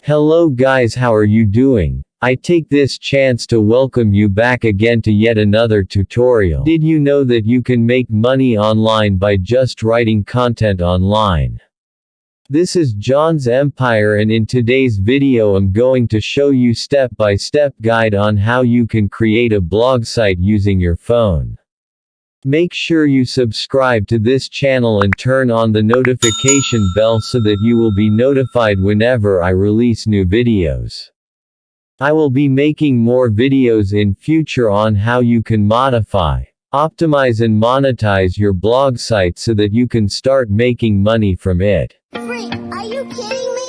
Hello guys, how are you doing? I take this chance to welcome you back again to yet another tutorial. Did you know that you can make money online by just writing content online? This is John's Empire, and in today's video I'm going to show you step-by-step guide on how you can create a blog site using your phone. Make sure you subscribe to this channel and turn on the notification bell so that you will be notified whenever I release new videos. I will be making more videos in future on how you can modify, optimize and monetize your blog site so that you can start making money from it. Freak, are you kidding me?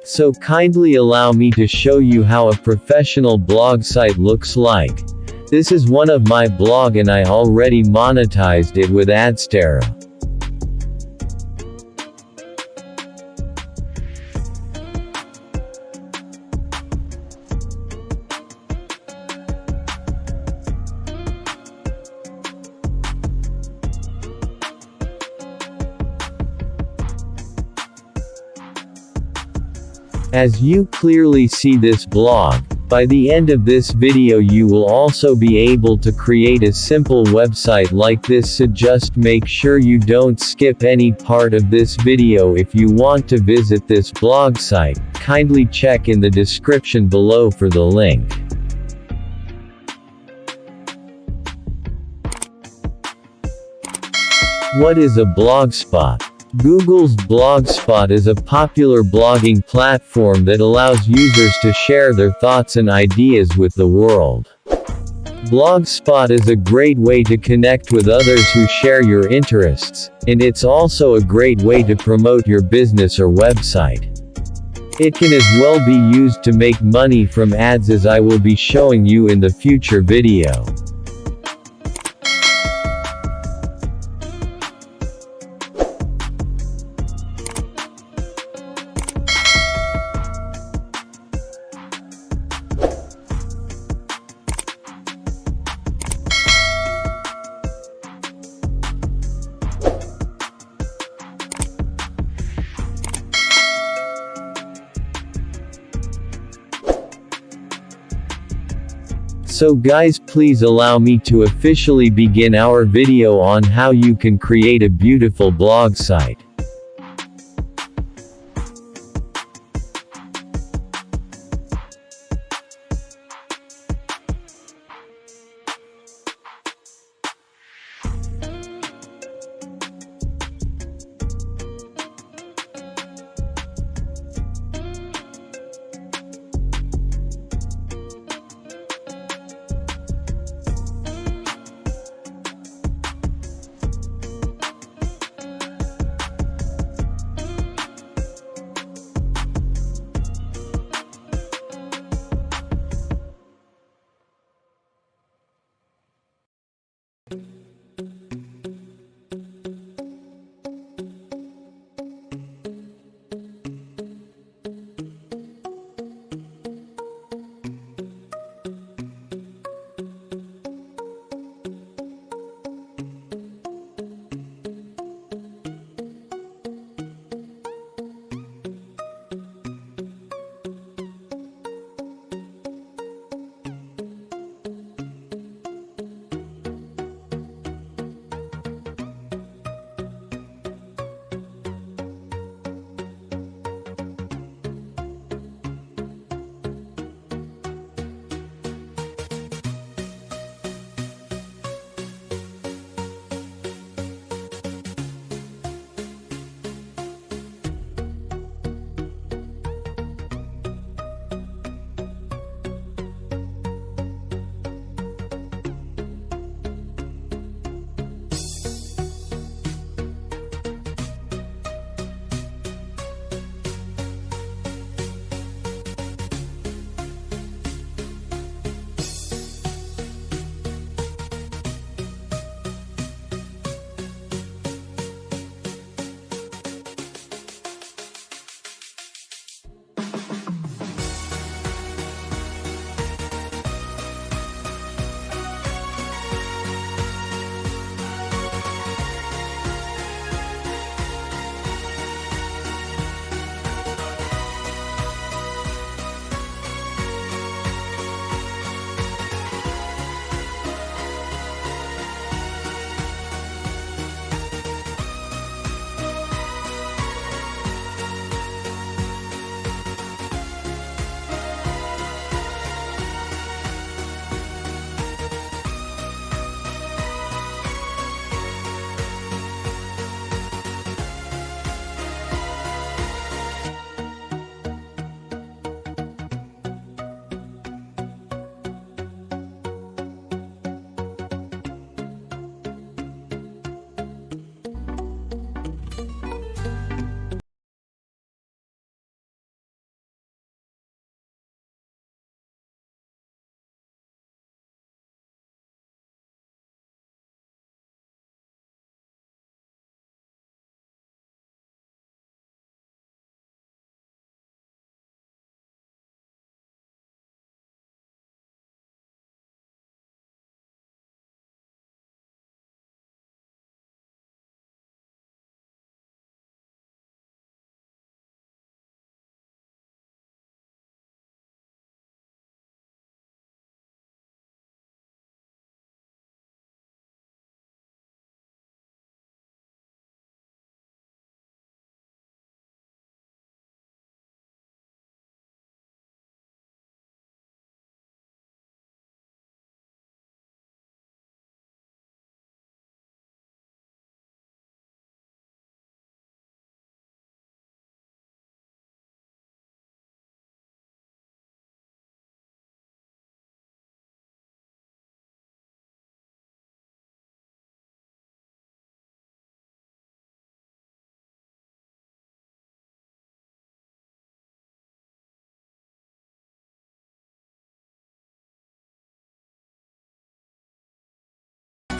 So kindly allow me to show you how a professional blog site looks like. This is one of my blog and I already monetized it with Adstera. As you clearly see this blog, by the end of this video you will also be able to create a simple website like this, so just make sure you don't skip any part of this video. If you want to visit this blog site, kindly check in the description below for the link. What is a Blogspot? Google's Blogspot is a popular blogging platform that allows users to share their thoughts and ideas with the world. Blogspot is a great way to connect with others who share your interests, and it's also a great way to promote your business or website. It can as well be used to make money from ads, as I will be showing you in the future video. So guys, please allow me to officially begin our video on how you can create a beautiful blog site.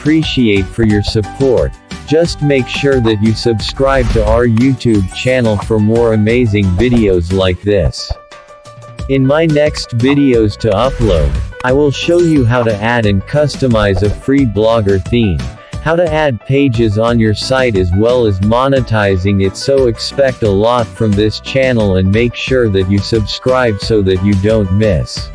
appreciate for your support. Just make sure that you subscribe to our YouTube channel for more amazing videos like this. In my next videos to upload, I will show you how to add and customize a free blogger theme, how to add pages on your site as well as monetizing it. So expect a lot from this channel and make sure that you subscribe so that you don't miss